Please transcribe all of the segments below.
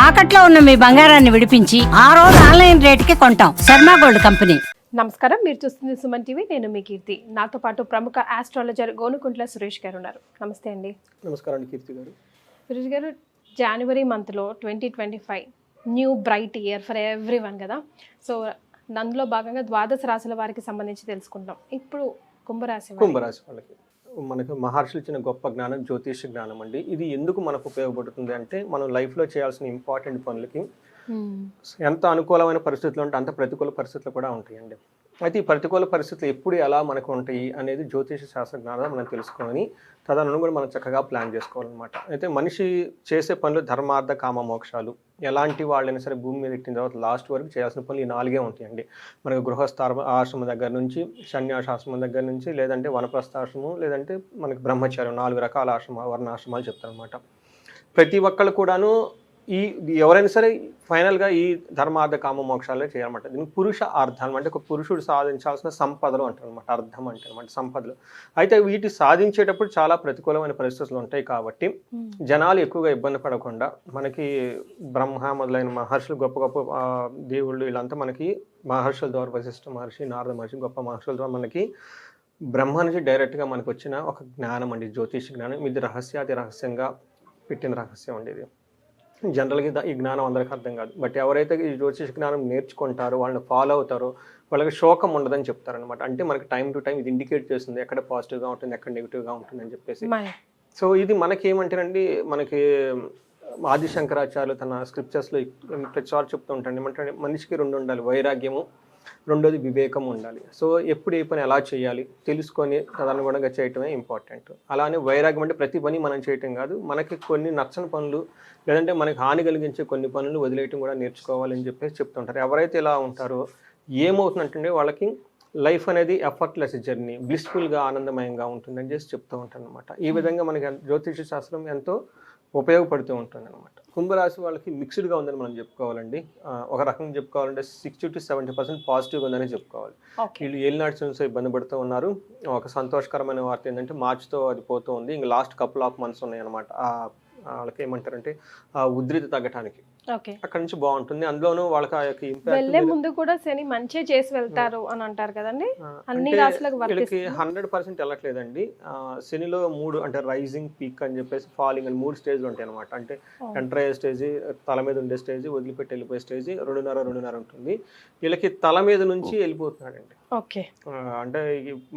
తాకట్లో ఉన్న మీ బంగారాన్ని విడిపించి ఆ రోజు ఆన్లైన్ రేటుకి కొంటాం. Sharma gold company. నమస్కారం, మీరు చూస్తుంది సుమన్ టీవీ. నేను మీ కీర్తి. నాతో పాటు ప్రముఖ ఆస్ట్రాలజర్ గోనుకుంట్ల సురేష్ గారు ఉన్నారు. నమస్తే అండి. నమస్కారం అండి కీర్తి గారు. సురేష్ గారు, జనవరి మంత్లో 2025 new bright year for every one కదా. సో అందులో భాగంగా ద్వాదశ రాశుల వారికి సంబంధించి తెలుసుకుంటాం. ఇప్పుడు కుంభరాశి వాళ్ళకి మనకు మహర్షులు ఇచ్చిన గొప్ప జ్ఞానం జ్యోతిష జ్ఞానం అండి. ఇది ఎందుకు మనకు ఉపయోగపడుతుంది అంటే మనం లైఫ్లో చేయాల్సిన ఇంపార్టెంట్ పనులకి ఎంత అనుకూలమైన పరిస్థితులు ఉంటే అంత ప్రతికూల పరిస్థితులు కూడా ఉంటాయండి. అయితే ఈ ప్రతికూల పరిస్థితులు ఎప్పుడు ఎలా మనకు ఉంటాయి అనేది జ్యోతిష శాస్త్ర జ్ఞానం మనం తెలుసుకొని తదనుగుణంగా మనం చక్కగా ప్లాన్ చేసుకోవాలన్నమాట. అయితే మనిషి చేసే పనులు ధర్మార్థ కామ మోక్షాలు ఎలాంటి వాళ్ళైనా సరే భూమి మీద ఎక్కిన తర్వాత లాస్ట్ వరకు చేయాల్సిన పనులు ఈ 4 ఉంటాయండి. మనకు గృహస్థ ఆశ్రమం దగ్గర నుంచి, సన్యాసాశ్రమం దగ్గర నుంచి, లేదంటే వనప్రస్థాశ్రమం, లేదంటే మనకి బ్రహ్మచార్యం 4 రకాల వర్ణాశ్రమాలు చెప్తారనమాట. ప్రతి ఒక్కళ్ళు కూడాను ఎవరైనా సరే ఫైనల్గా ఈ ధర్మార్థ కామ మోక్షాలే చేయాలన్నమాట. దీనికి పురుష అర్థం అంటే ఒక పురుషుడు సాధించాల్సిన సంపదలు అంటారు అనమాట. అర్థం అంటే అనమాట సంపదలు. అయితే వీటి సాధించేటప్పుడు చాలా ప్రతికూలమైన పరిస్థితులు ఉంటాయి కాబట్టి జనాలు ఎక్కువగా ఇబ్బంది పడకుండా మనకి బ్రహ్మ మొదలైన మహర్షులు గొప్ప గొప్ప దేవుళ్ళు వీళ్ళంతా మనకి మహర్షుల ద్వారా వశిష్ఠ మహర్షి, నారద మహర్షి గొప్ప మహర్షుల ద్వారా మనకి బ్రహ్మ నుంచి డైరెక్ట్గా మనకు వచ్చిన ఒక జ్ఞానం అండి, జ్యోతిష జ్ఞానం. ఇది రహస్యాతి రహస్యంగా పెట్టిన రహస్యం అండి. ఇది జనరల్గా ఈ జ్ఞానం అందరికీ అర్థం కాదు. బట్ ఎవరైతే ఈ జ్యోతిష జ్ఞానం నేర్చుకుంటారో, వాళ్ళని ఫాలో అవుతారో వాళ్ళకి శోకం ఉండదని చెప్తారనమాట. అంటే మనకి టైం టు టైం ఇది ఇండికేట్ చేస్తుంది ఎక్కడ పాజిటివ్గా ఉంటుంది, ఎక్కడ నెగిటివ్గా ఉంటుంది అని చెప్పేసి. సో ఇది మనకేమంటారండి, మనకి ఆది శంకరాచార్యులు తన స్క్రిప్చర్స్లో ప్రతిసారి చెప్తూ ఉంటాండి. ఏమంటే మనిషికి 2 ఉండాలి, వైరాగ్యము, రెండోది వివేకం ఉండాలి. సో ఎప్పుడు ఏ పని ఎలా చేయాలి తెలుసుకొని తదనుగుణంగా చేయటమే ఇంపార్టెంట్. అలానే వైరాగ్యం అంటే ప్రతి పని మనం చేయటం కాదు, మనకి కొన్ని నచ్చని పనులు లేదంటే మనకి హాని కలిగించే కొన్ని పనులు వదిలేయటం కూడా నేర్చుకోవాలని చెప్పేసి చెప్తుంటారు. ఎవరైతే ఇలా ఉంటారో ఏమవుతుందంటే వాళ్ళకి లైఫ్ అనేది ఎఫర్ట్లెస్ జర్నీ, బ్లిస్ఫుల్గా ఆనందమయంగా ఉంటుందని చేసి చెప్తూ ఉంటాను అనమాట. ఈ విధంగా మనకి జ్యోతిష శాస్త్రం ఎంతో ఉపయోగపడుతూ ఉంటుంది అనమాట. కుంభరాశి వాళ్ళకి మిక్స్డ్గా ఉందని మనం చెప్పుకోవాలండి. ఒక రకంగా చెప్పుకోవాలంటే 60 to 70% పాజిటివ్గా ఉందని చెప్పుకోవాలి. వీళ్ళు ఏలినాటి నుంచి ఇబ్బంది పడుతూ ఉన్నారు. ఒక సంతోషకరమైన వార్త ఏంటంటే మార్చితో అది పోతూ ఉంది. ఇంకా లాస్ట్ కపుల్ ఆఫ్ మంత్స్ ఉన్నాయి అనమాట. వాళ్ళకి ఏమంటారంటే ఉధృతి తగ్గటానికి అక్కడ నుంచి బాగుంటుంది. అందులోనూ వాళ్ళకి ఆ యొక్క ఇంపాక్ట్ ముందు కూడా శని మంచి చేసి వెళ్తారు అని అంటారు కదండి. అన్ని రాశులకు వీళ్ళకి 100% వెళ్ళట్లేదండి. శనిలో 3 అంటే రైజింగ్, పీక్ అని చెప్పేసి ఫాలింగ్ అని 3 స్టేజ్లు ఉంటాయి అనమాట. అంటే ఎంటర్ అయ్యే స్టేజ్, తల మీద ఉండే స్టేజ్, వదిలిపెట్టి వెళ్ళిపోయే స్టేజ్ 2.5 ఉంటుంది. వీళ్ళకి తల మీద నుంచి వెళ్ళిపోతున్నాడండి. అంటే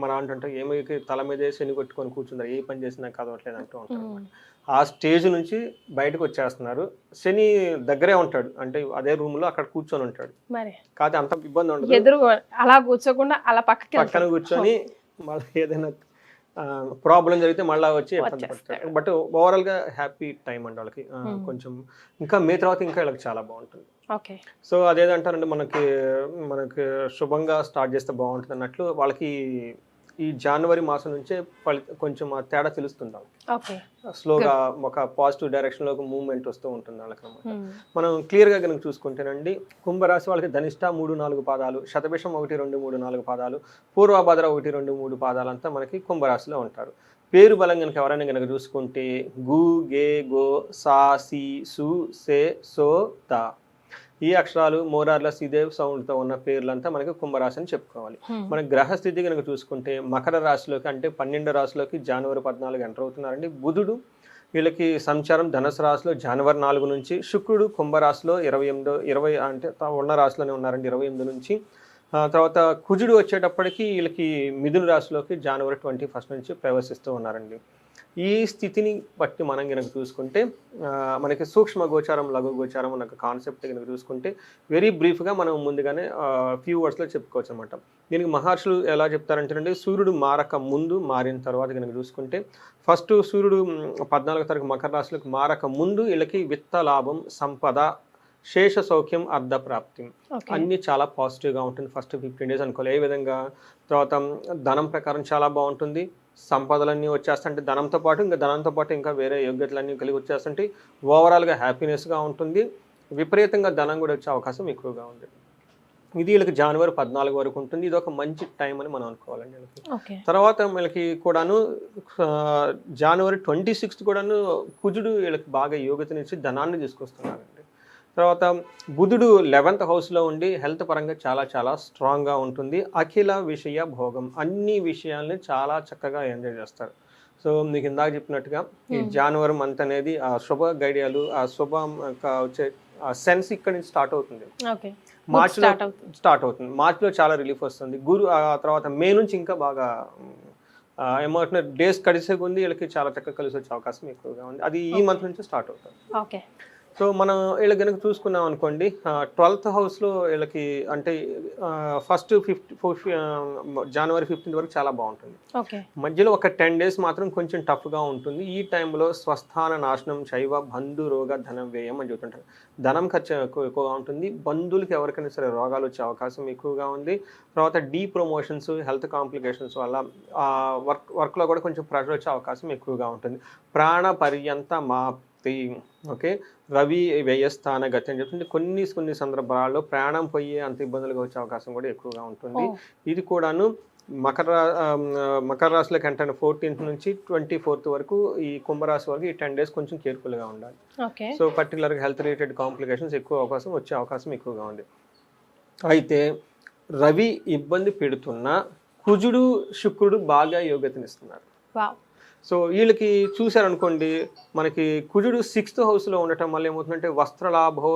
మన అంటే ఏమైతే తల మీదే శని కొట్టుకొని కూర్చున్నారు, ఏ పని చేసినా కదవట్లేదు అంటూ ఉంటారు అనమాట. ఆ స్టేజ్ నుంచి బయటకు వచ్చేస్తున్నారు. శని దగ్గరే ఉంటాడు, అంటే అదే రూమ్ లో అక్కడ కూర్చొని ఉంటాడు. కాదు అంత ఇబ్బంది ఉండదు, ఎదురు అలా కూర్చోకుండా అలా పక్కన కూర్చొని మళ్ళీ ఏదైనా ప్రాబ్లం జరిగితే మళ్ళీ వచ్చి ఇబ్బంది పడతాడు. బట్ ఓవరాల్ గా హ్యాపీ టైం అండి వాళ్ళకి. కొంచెం ఇంకా మే తర్వాత ఇంకా వీళ్ళకి చాలా బాగుంటుంది. సో అదేదంటారంటే మనకి శుభంగా స్టార్ట్ చేస్తే బాగుంటుంది అన్నట్లు వాళ్ళకి ఈ జనవరి మాసం నుంచే కొంచెం తేడా తెలుస్తుంది వాళ్ళకి. స్లోగా ఒక పాజిటివ్ డైరెక్షన్ లో మూవ్మెంట్ వస్తూ ఉంటుంది వాళ్ళకి అనమాట. మనం క్లియర్ గా కనుక చూసుకుంటేనండి, కుంభరాశి వాళ్ళకి ధనిష్ట 3-4 పాదాలు, శతభిషం 1-2-3-4 పాదాలు, పూర్వభద్ర 1-2-3 పాదాలు అంతా మనకి కుంభరాశిలో ఉంటారు. పేరు బలం కనుక ఎవరైనా కనుక చూసుకుంటే గు, గే, గో, సా, సి, సు, సే, సో, త ఈ అక్షరాలు మోరార్లెస్ ఇదే సౌండ్తో ఉన్న పేర్లంతా మనకి కుంభరాశి అని చెప్పుకోవాలి. మన గ్రహస్థితి కనుక చూసుకుంటే మకర రాశిలోకి అంటే 12 రాశిలోకి జనవరి 14 ఎంటర్ అవుతున్నారండి. బుధుడు వీళ్ళకి సంచారం ధనుసు రాశిలో జనవరి 4 నుంచి, శుక్రుడు కుంభరాశిలో 20 అంటే ఉన్న రాశిలోనే ఉన్నారండి 28 నుంచి. తర్వాత కుజుడు వచ్చేటప్పటికి వీళ్ళకి మిథున రాశిలోకి జనవరి 21 నుంచి ప్రవేశిస్తూ ఉన్నారండి. ఈ స్థితిని బట్టి మనం కనుక చూసుకుంటే మనకి సూక్ష్మ గోచారం, లఘు గోచారం అన్న కాన్సెప్ట్ కనుక చూసుకుంటే వెరీ బ్రీఫ్గా మనం ముందుగానే ఫ్యూ వర్డ్స్లో చెప్పుకోవచ్చు అనమాట. దీనికి మహర్షులు ఎలా చెప్తారంటేనండి, సూర్యుడు మారక ముందు, మారిన తర్వాత కనుక చూసుకుంటే ఫస్ట్ సూర్యుడు 14వ తారీఖు మకర రాశిలోకి మారక ముందు వీళ్ళకి విత్త లాభం, సంపద, శేష సౌఖ్యం, అర్ధ ప్రాప్తి అన్నీ చాలా పాజిటివ్గా ఉంటుంది. ఫస్ట్ 15 days అనుకోవాలి. ఏ విధంగా తర్వాత ధనం ప్రకారం చాలా బాగుంటుంది, సంపదలన్నీ వచ్చేస్తుంటే ధనంతో పాటు ఇంకా వేరే యోగ్యతలన్నీ కలిగి వచ్చేస్తుంటే ఓవరాల్గా హ్యాపీనెస్గా ఉంటుంది. విపరీతంగా ధనం కూడా వచ్చే అవకాశం ఎక్కువగా ఉంది. ఇది వీళ్ళకి జనవరి 14 వరకు ఉంటుంది. ఇది ఒక మంచి టైం అని మనం అనుకోవాలండి వీళ్ళకి. తర్వాత వీళ్ళకి కూడాను జనవరి 26 కూడాను కుజుడు వీళ్ళకి బాగా యోగ్యతనిచ్చి ధనాన్ని తీసుకొస్తున్నారండి. తర్వాత బుధుడు 11th హౌస్లో ఉండి హెల్త్ పరంగా చాలా చాలా స్ట్రాంగ్గా ఉంటుంది. అఖిల విషయ భోగం, అన్ని విషయాల్ని చాలా చక్కగా ఎంజాయ్ చేస్తారు. సో మీకు ఇందాక చెప్పినట్టుగా ఈ జనవరి మంత్ అనేది ఆ శుభ గడియలు, ఆ శుభం వచ్చే సెన్స్ ఇక్కడ నుంచి స్టార్ట్ అవుతుంది. మార్చిలో స్టార్ట్ అవుతుంది. మార్చిలో చాలా రిలీఫ్ వస్తుంది. ఆ తర్వాత మే నుంచి ఇంకా బాగా ఏమవుతున్నారు, డేస్ కలిసే ఉంది వీళ్ళకి చాలా చక్కగా కలిసి వచ్చే అవకాశం ఎక్కువగా ఉంది. అది ఈ మంత్ నుంచి స్టార్ట్ అవుతుంది. సో మనం వీళ్ళకి కనుక చూసుకున్నాం అనుకోండి, 12th హౌస్లో వీళ్ళకి అంటే ఫస్ట్ జనవరి 15th వరకు చాలా బాగుంటుంది. మధ్యలో ఒక 10 days మాత్రం కొంచెం టఫ్గా ఉంటుంది. ఈ టైంలో స్వస్థాన నాశనం, శైవ బంధు రోగ ధనం వ్యయం అని చెబుతుంటారు. ధనం ఖర్చు ఎక్కువగా ఉంటుంది. బంధువులకి ఎవరికైనా సరే రోగాలు వచ్చే అవకాశం ఎక్కువగా ఉంది. తర్వాత ప్రమోషన్స్, హెల్త్ కాంప్లికేషన్స్ వల్ల వర్క్లో కూడా కొంచెం ప్రెషర్ వచ్చే అవకాశం ఎక్కువగా ఉంటుంది. ప్రాణ పర్యంత మాప్తి, ఓకే, రవి వ్యయస్థాన గతి అని చెప్తుంది. కొన్ని సందర్భాల్లో ప్రాణం పోయే అంత ఇబ్బందులుగా వచ్చే అవకాశం కూడా ఎక్కువగా ఉంటుంది. ఇది కూడాను మకర రాశిలోకి అంటే 14th నుంచి 24th వరకు, ఈ కుంభరాశి వరకు ఈ 10 days కొంచెం కేర్ఫుల్గా ఉండాలి. సో పర్టికులర్గా హెల్త్ రిలేటెడ్ కాంప్లికేషన్స్ ఎక్కువ వచ్చే అవకాశం ఎక్కువగా ఉంది. అయితే రవి ఇబ్బంది పెడుతున్న కుజుడు శుక్రుడు బాగా యోగ్యతనిస్తున్నారు. సో వీళ్ళకి చూశారనుకోండి, మనకి కుజుడు 6th హౌస్లో ఉండటం వల్ల ఏమవుతుందంటే వస్త్రలాభో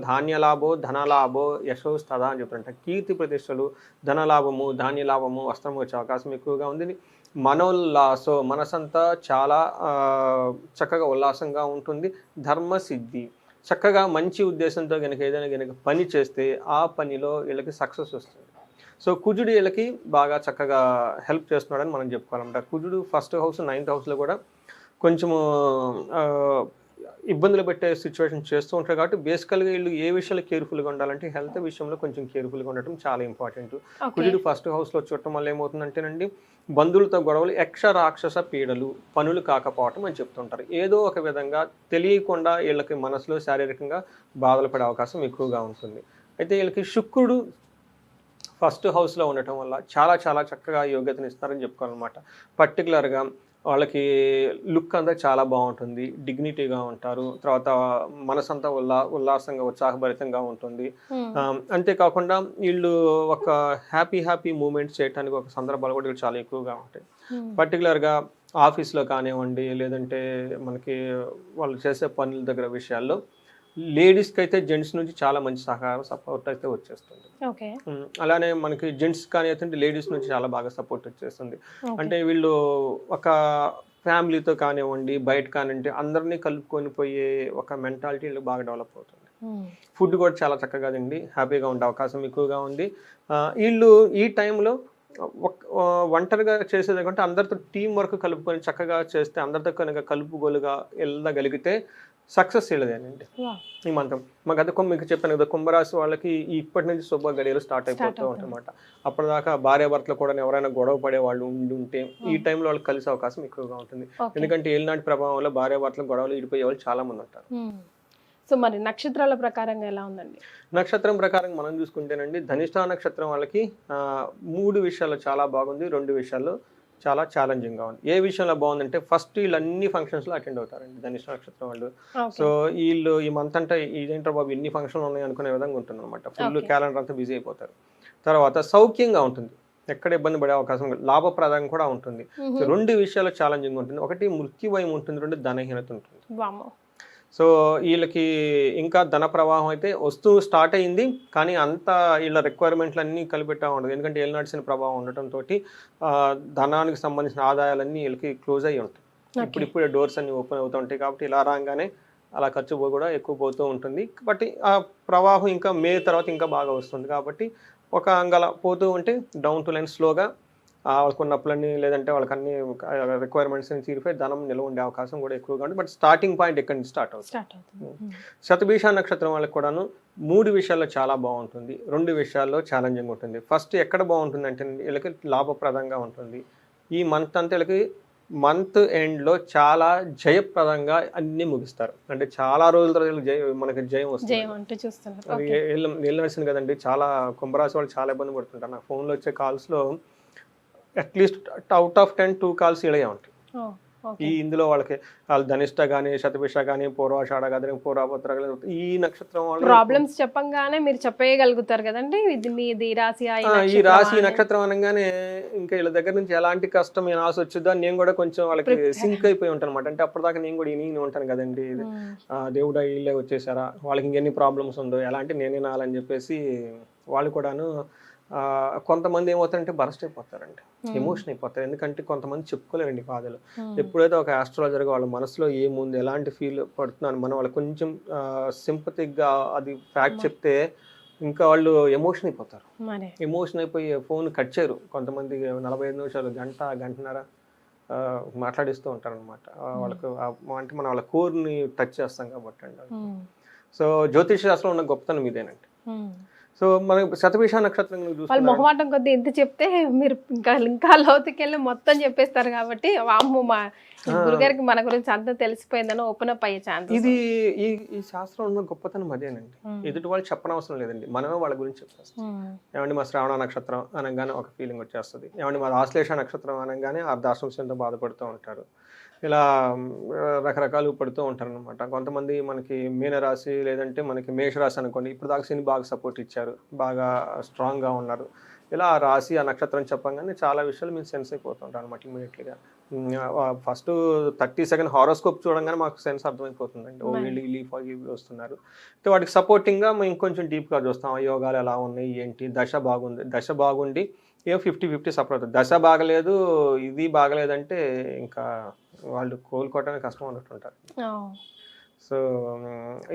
ధాన్యలాభో ధనలాభో యశోస్తదా అని చెప్తుంట. కీర్తి ప్రతిష్టలు, ధనలాభము, ధాన్యలాభము, వస్త్రం వచ్చే అవకాశం ఎక్కువగా ఉంది. మనోల్లాసో, మనసంతా చాలా చక్కగా ఉల్లాసంగా ఉంటుంది. ధర్మసిద్ధి, చక్కగా మంచి ఉద్దేశంతో ఏదైనా పని చేస్తే ఆ పనిలో వీళ్ళకి సక్సెస్ వస్తుంది. సో కుజుడు వీళ్ళకి బాగా చక్కగా హెల్ప్ చేస్తున్నాడని మనం చెప్పుకోవాలన్నమాట. కుజుడు 1st హౌస్ 9th హౌస్లో కూడా కొంచెము ఇబ్బందులు పెట్టే సిచ్యువేషన్ చేస్తూ ఉంటారు. కాబట్టి బేసికల్గా వీళ్ళు ఏ విషయాలు కేర్ఫుల్గా ఉండాలంటే హెల్త్ విషయంలో కొంచెం కేర్ఫుల్గా ఉండటం చాలా ఇంపార్టెంట్. కుజుడు 1st హౌస్లో చూడటం వల్ల ఏమవుతుందంటేనండి, బంధువులతో గొడవలు, రాక్షస పీడలు, పనులు కాకపోవటం అని చెప్తుంటారు. ఏదో ఒక విధంగా తెలియకుండా వీళ్ళకి మనసులో శారీరకంగా బాధలు పడే అవకాశం ఎక్కువగా ఉంటుంది. అయితే వీళ్ళకి శుక్రుడు 1st హౌస్లో ఉండటం వల్ల చాలా చాలా చక్కగా యోగ్యతను ఇస్తారని చెప్పుకోవాలన్నమాట. పర్టికులర్గా వాళ్ళకి లుక్ అంతా చాలా బాగుంటుంది, డిగ్నిటీగా ఉంటారు. తర్వాత మనసంతా ఉల్లాసంగా ఉత్సాహభరితంగా ఉంటుంది. అంతేకాకుండా వీళ్ళు ఒక హ్యాపీ మూమెంట్స్ చేయడానికి ఒక సందర్భాలు కూడా చాలా ఎక్కువగా ఉంటాయి. పర్టికులర్గా ఆఫీస్లో కానివ్వండి, లేదంటే మనకి వాళ్ళు చేసే పనుల దగ్గర విషయాల్లో లేడీస్కి అయితే జెంట్స్ నుంచి చాలా మంచి సపోర్ట్ అయితే వచ్చేస్తుంది. అలానే మనకి జెంట్స్ కానీ అయితే లేడీస్ నుంచి చాలా బాగా సపోర్ట్ వచ్చేస్తుంది. అంటే వీళ్ళు ఒక ఫ్యామిలీతో కానివ్వండి, బయట కానివ్వండి, అందరినీ కలుపుకొని పోయే ఒక మెంటాలిటీ వీళ్ళకి బాగా డెవలప్ అవుతుంది. ఫుడ్ కూడా చాలా చక్కగా తిండి హ్యాపీగా ఉండే అవకాశం ఎక్కువగా ఉంది. వీళ్ళు ఈ టైంలో ఒంటరిగా చేసేది కంటే అందరితో టీం వర్క్ కలుపుకొని చక్కగా చేస్తే, అందరితో కనుక కలుపుగోలుగా వెళ్ళగలిగితే సక్సెస్ వెళ్ళదేనండి ఈ మంత్రం. మాకు మీకు చెప్పాను కదా, కుంభరాశి వాళ్ళకి ఇప్పటి నుంచి శుభ గడియలు స్టార్ట్ అయిపోతూ ఉంటాయన్నమాట. అప్పటిదాకా భార్యాభర్తలు కూడా ఎవరైనా గొడవ పడే వాళ్ళు ఉంటే ఈ టైంలో వాళ్ళకి కలిసే అవకాశం ఎక్కువగా ఉంటుంది. ఎందుకంటే ఏలినాటి ప్రభావంలో భార్యాభర్తలు గొడవలు ఇడిపోయే వాళ్ళు చాలా మంది ఉంటారు. సో మరి నక్షత్రాల ప్రకారంగా ఎలా ఉందండి? నక్షత్రం ప్రకారం మనం చూసుకుంటేనండి, ధనిష్ఠా నక్షత్రం వాళ్ళకి 3 విషయాల్లో చాలా బాగుంది, 2 విషయాల్లో చాలా ఛాలెంజింగ్గా ఉంది. ఏ విషయంలో బాగుందంటే ఫస్ట్ వీళ్ళు అన్ని ఫంక్షన్స్లో అటెండ్ అవుతారండి ధనిష్ఠ నక్షత్రం వాళ్ళు. సో వీళ్ళు ఈ మంత్ అంటే ఇదేంటో బాబు ఎన్ని ఫంక్షన్లు ఉన్నాయి అనుకునే విధంగా ఉంటుంది అనమాట. ఫుల్ క్యాలెండర్ అంతా బిజీ అయిపోతారు. తర్వాత సౌఖ్యంగా ఉంటుంది, ఎక్కడ ఇబ్బంది పడే అవకాశం, లాభప్రదంగా కూడా ఉంటుంది. సో 2 విషయాలు ఛాలెంజింగ్ ఉంటుంది. ఒకటి మృత్యుభయం ఉంటుంది, 2 ధనహీనత ఉంటుంది. సో వీళ్ళకి ఇంకా ధన ప్రవాహం అయితే వస్తూ స్టార్ట్ అయింది, కానీ అంత వీళ్ళ రిక్వైర్మెంట్లు అన్నీ కలిపెట్టా ఉండదు. ఎందుకంటే ఏలినాటి ప్రభావం ఉండటంతో ధనానికి సంబంధించిన ఆదాయాలన్నీ వీళ్ళకి క్లోజ్ అయ్యి ఉంటాయి. ఇప్పుడే డోర్స్ అన్ని ఓపెన్ అవుతూ ఉంటాయి. కాబట్టి ఇలా రాగానే అలా ఖర్చు కూడా ఎక్కువ పోతూ ఉంటుంది. కాబట్టి ఆ ప్రవాహం ఇంకా మే తర్వాత ఇంకా బాగా వస్తుంది. కాబట్టి ఒక అంగల పోతూ ఉంటే డౌన్ టు లైన్ స్లోగా వాళ్ళకున్న అప్పులన్నీ, లేదంటే వాళ్ళకి అన్ని రిక్వైర్మెంట్స్ తీరిపోయి ధనం నిల్వ ఉండే అవకాశం కూడా ఎక్కువగా ఉంది. బట్ స్టార్టింగ్ పాయింట్ ఎక్కడి నుంచి స్టార్ట్ అవుతుంది. శతభిష నక్షత్రం వాళ్ళకి కూడాను 3 విషయాల్లో చాలా బాగుంటుంది, 2 విషయాల్లో ఛాలెంజింగ్ ఉంటుంది. ఫస్ట్ ఎక్కడ బాగుంటుంది అంటే వీళ్ళకి లాభప్రదంగా ఉంటుంది. ఈ మంత్ అంతా వీళ్ళకి మంత్ ఎండ్లో చాలా జయప్రదంగా అన్ని ముగిస్తారు. అంటే చాలా రోజుల తర్వాత మనకి జయం వస్తుంది. వెళ్ళినడిసింది కదండి, చాలా కుంభరాశి వాళ్ళు చాలా ఇబ్బంది పడుతుంటారు. నాకు ఫోన్లో వచ్చే కాల్స్లో అట్లీస్ట్ అవుట్ ఆఫ్ 10 2 కాల్స్ ఇలాగే ఉంటాయి. ఓకే. ఈ ఇందులో వాళ్ళకి వాళ్ళు ధనిష్ట కానీ శతభిష కానీ పూర్వాషాఢ కానీ పూర్వభద్ర కానీ ఈ నక్షత్రం వాళ్ళు ప్రాబ్లమ్స్ చెప్పంగానే మీరు చెప్పేయగలుగుతారు కదండి, ఇది మీది రాశి ఈ రాశి ఈ నక్షత్రం అనగానే ఇంకా వీళ్ళ దగ్గర నుంచి ఎలాంటి కష్టం నాశ వచ్చిందో నేను కూడా కొంచెం వాళ్ళకి సింక్ అయిపోయి ఉంటాను అనమాట. అంటే అప్పటిదాకా నేను కూడా ఇని ఉంటాను కదండి, దేవుడా వీళ్ళే వచ్చేసారా, వాళ్ళకి ఇంకెన్ని ప్రాబ్లమ్స్ ఉందో ఎలాంటి నేనే నాలని చెప్పేసి వాళ్ళు కూడాను కొంతమంది ఏమవుతారంటే బరస్ట్ అయిపోతారండి, ఎమోషన్ అయిపోతారు. ఎందుకంటే కొంతమంది చెప్పుకోలేరండి బాధలు. ఎప్పుడైతే ఒక ఆస్ట్రాలజర్గా వాళ్ళ మనసులో ఏముంది ఎలాంటి ఫీల్ పడుతున్నాను మనం వాళ్ళకి కొంచెం సింపతిక్గా అది ఫ్యాక్ట్ చెప్తే ఇంకా వాళ్ళు ఎమోషన్ అయిపోతారు. ఎమోషన్ అయిపోయి ఫోన్ కట్ చేయరు. కొంతమంది 45 నిమిషాలు గంటన్నర మాట్లాడిస్తూ ఉంటారు అనమాట. వాళ్ళకు అంటే మనం వాళ్ళ కోర్ని టచ్ చేస్తాం కాబట్టి అండి. సో జ్యోతిష్ శాస్త్రంలో ఉన్న గొప్పతనం ఇదేనండి. సో మనకి శతభిష నక్షత్రం వాళ్ళు మొహమాటం కొద్ది ఎంత చెప్తే మీరు ఇంకా లోతుకెళ్ళి మొత్తం చెప్పేస్తారు కాబట్టి అమ్మ మా గురుగారికి మన గురించి అంతా తెలిసిపోయిందని ఓపెన్ అప్ అయ్యే ఛాన్స్. ఇది ఈ శాస్త్రం ఉన్న గొప్పతనం అదేనండి. ఎదుటి వాళ్ళు చెప్పనవసరం లేదండి, మనమే వాళ్ళ గురించి చెప్పేస్తాం. ఏమంటే మా శ్రావణ నక్షత్రం అనగానే ఒక ఫీలింగ్ వచ్చేస్తుంది. ఏమంటే మా ఆశ్లేష నక్షత్రం అనగానే అర్ధాశ్రమంతో బాధపడుతూ ఉంటారు. ఇలా రకరకాలు పడుతూ ఉంటారు అనమాట. కొంతమంది మనకి మీనరాశి లేదంటే మనకి మేషరాశి అనుకోండి, ఇప్పుడు దాకా శని బాగా సపోర్ట్ ఇచ్చారు, బాగా స్ట్రాంగ్గా ఉన్నారు. ఇలా ఆ రాశి ఆ నక్షత్రం చెప్పంగానే చాలా విషయాలు మేము సెన్స్ అయిపోతుంటాం అనమాట ఇమీడియట్లీగా. ఫస్ట్ 30 సెకండ్ హారోస్కోప్ చూడంగానే మాకు సెన్స్ అర్థమైపోతుందండి. వీళ్ళు వస్తున్నారు. అయితే వాటికి సపోర్టింగ్గా మేము ఇంకొంచెం డీప్గా చూస్తాం. యోగాలు ఎలా ఉన్నాయి ఏంటి, దశ బాగుండి 50-50 సపోర్ట్ అవుతుంది. దశ బాగలేదు ఇది బాగలేదంటే ఇంకా వాళ్ళు కోలుకోవడానికి కష్టం అన్నట్టుంటారు. సో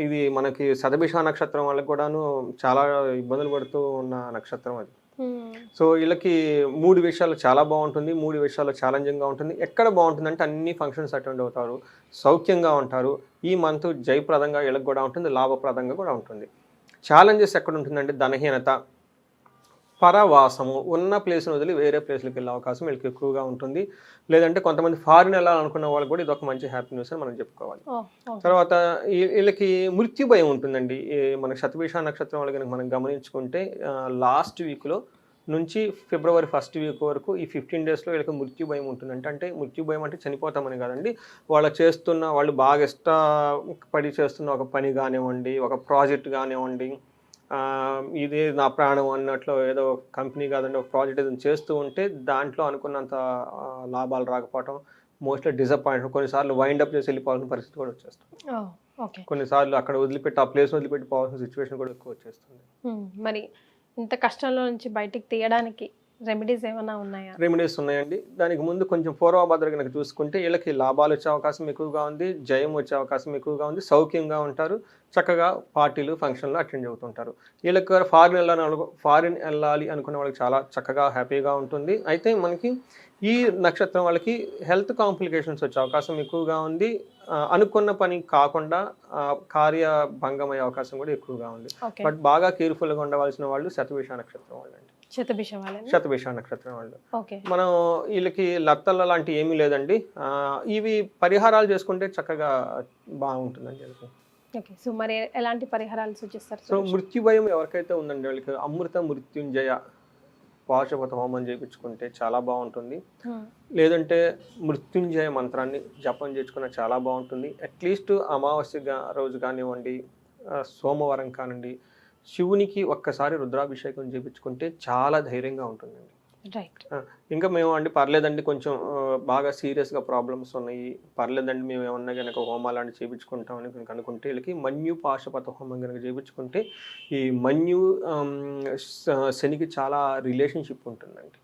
ఇది మనకి శతభిష నక్షత్రం వాళ్ళకి కూడాను చాలా ఇబ్బందులు పడుతూ ఉన్న నక్షత్రం అది. సో వీళ్ళకి 3 విషయాలు చాలా బాగుంటుంది, 3 విషయాలు ఛాలెంజింగ్గా ఉంటుంది. ఎక్కడ బాగుంటుంది అంటే అన్ని ఫంక్షన్స్ అటెండ్ అవుతారు, సౌఖ్యంగా ఉంటారు. ఈ మంత్ జయప్రదంగా వీళ్ళకి కూడా ఉంటుంది, లాభప్రదంగా కూడా ఉంటుంది. ఛాలెంజెస్ ఎక్కడ ఉంటుందంటే ధనహీనత, పరవాసము, ఉన్న ప్లేస్ని వదిలి వేరే ప్లేస్లకు వెళ్ళే అవకాశం వీళ్ళకి ఎక్కువగా ఉంటుంది. లేదంటే కొంతమంది ఫారిన్ వెళ్ళాలనుకున్న వాళ్ళకి కూడా ఇది ఒక మంచి హ్యాపీ న్యూస్ అని మనం చెప్పుకోవాలి. తర్వాత వీళ్ళకి మృత్యు భయం ఉంటుందండి. మన శతభిష నక్షత్రం వాళ్ళకి మనం గమనించుకుంటే లాస్ట్ వీక్లో నుంచి ఫిబ్రవరి 1st వీక్ వరకు ఈ 15 డేస్లో వీళ్ళకి మృత్యు భయం ఉంటుందంటే, అంటే మృత్యు భయం అంటే చనిపోతామని కాదండి, వాళ్ళు బాగా ఇష్టపడి చేస్తున్న ఒక పని కానివ్వండి, ఒక ప్రాజెక్ట్ కానివ్వండి, ఇదే నా ప్రాణం అన్నట్లు ఏదో కంపెనీ కాదండి ఒక ప్రాజెక్ట్ ఏదైనా చేస్తూ ఉంటే దాంట్లో అనుకున్నంత లాభాలు రాకపోవటం, మోస్ట్లీ డిసప్పాయింట్, కొన్నిసార్లు వైండప్ చేసి వెళ్ళిపోవాల్సిన పరిస్థితి కూడా వచ్చేస్తుంది. కొన్నిసార్లు అక్కడ వదిలిపెట్టి ఆ ప్లేస్ వదిలిపెట్టి పోవాల్సిన సిచ్యువేషన్ కూడా ఎక్కువ వచ్చేస్తుంది. మరి ఇంత కష్టంలో నుంచి బయటికి తీయడానికి రెమెడీస్ ఏమైనా ఉన్నాయా? రెమెడీస్ ఉన్నాయండి. దానికి ముందు కొంచెం పూర్వభద్ర కనుక చూసుకుంటే వీళ్ళకి లాభాలు వచ్చే అవకాశం ఎక్కువగా ఉంది, జయం వచ్చే అవకాశం ఎక్కువగా ఉంది, సౌఖ్యంగా ఉంటారు, చక్కగా పార్టీలు ఫంక్షన్లు అటెండ్ అవుతుంటారు. వీళ్ళకి ఫారిన్ వెళ్ళాలి అనుకున్న వాళ్ళకి చాలా చక్కగా హ్యాపీగా ఉంటుంది. అయితే మనకి ఈ నక్షత్రం వాళ్ళకి హెల్త్ కాంప్లికేషన్స్ వచ్చే అవకాశం ఎక్కువగా ఉంది, అనుకున్న పని కాకుండా కార్యభంగమయ్యే అవకాశం కూడా ఎక్కువగా ఉంది. బట్ బాగా కేర్ఫుల్గా ఉండవలసిన వాళ్ళు శతభిష నక్షత్రం వాళ్ళండి. శతభిష నక్షత్రం వాళ్ళు. మనం వీళ్ళకి లత్తల లాంటి ఏమీ లేదండి. ఇవి పరిహారాలు చేసుకుంటే చక్కగా బాగుంటుందని చెప్పి. సో మరి ఎలాంటి పరిహారాలు సూచిస్తారు? సో మృత్యు భయం ఎవరికైతే ఉందండి వాళ్ళకి అమృత మృత్యుంజయ పాశుపత హోమం చేయించుకుంటే చాలా బాగుంటుంది. లేదంటే మృత్యుంజయ మంత్రాన్ని జపం చేసుకున్న చాలా బాగుంటుంది. అట్లీస్ట్ అమావాస్య రోజు కానివ్వండి, సోమవారం కానివ్వండి, శివునికి ఒక్కసారి రుద్రాభిషేకం చేయించుకుంటే చాలా ధైర్యంగా ఉంటుందండి. ఇంకా మేము అండి పర్లేదండి కొంచెం బాగా సీరియస్గా ప్రాబ్లమ్స్ ఉన్నాయి, పర్లేదండి మేము ఏమన్నా కనుక హోమాలు లాంటి చేయించుకుంటామని కనుక అనుకుంటే వీళ్ళకి మన్యు పాశుపత హోమం కనుక చేయించుకుంటే ఈ మన్యు శనికి చాలా రిలేషన్షిప్ ఉంటుందండి.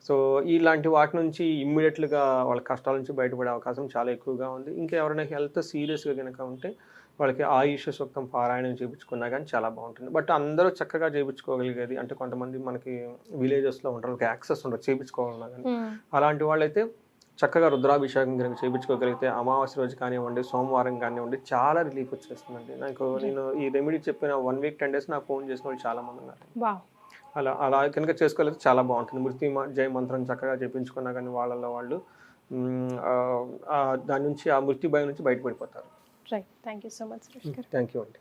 సో ఇలాంటి వాటి నుంచి ఇమ్మీడియట్గా వాళ్ళ కష్టాల నుంచి బయటపడే అవకాశం చాలా ఎక్కువగా ఉంది. ఇంకా ఎవరైనా హెల్త్ సీరియస్గా కనుక ఉంటే వాళ్ళకి ఆయుష సూక్తం పారాయణం చేయించుకున్నా కానీ చాలా బాగుంటుంది. బట్ అందరూ చక్కగా చేయించుకోగలిగేది అంటే కొంతమంది మనకి విలేజెస్లో ఉంటారు, యాక్సెస్ ఉండదు చేయించుకోవాలన్నా కానీ, అలాంటి వాళ్ళైతే చక్కగా రుద్రాభిషేకం కనుక చేయించుకోగలిగితే అమావాస్య రోజు కానివ్వండి, సోమవారం కానివ్వండి నేను ఈ రెమెడీ చెప్పిన 1 వీక్ 10 డేస్ నాకు ఫోన్ చేసిన వాళ్ళు చాలా మంది ఉన్నారు. అలా కనుక చేసుకోగలిగితే చాలా బాగుంటుంది. మృత్యుంజయ మంత్రం చక్కగా చేయించుకున్నా కానీ వాళ్ళు దాని నుంచి ఆ మృత్యు భయం నుంచి బయటపడిపోతారు. Right. Thank you so much. Thank you అండి.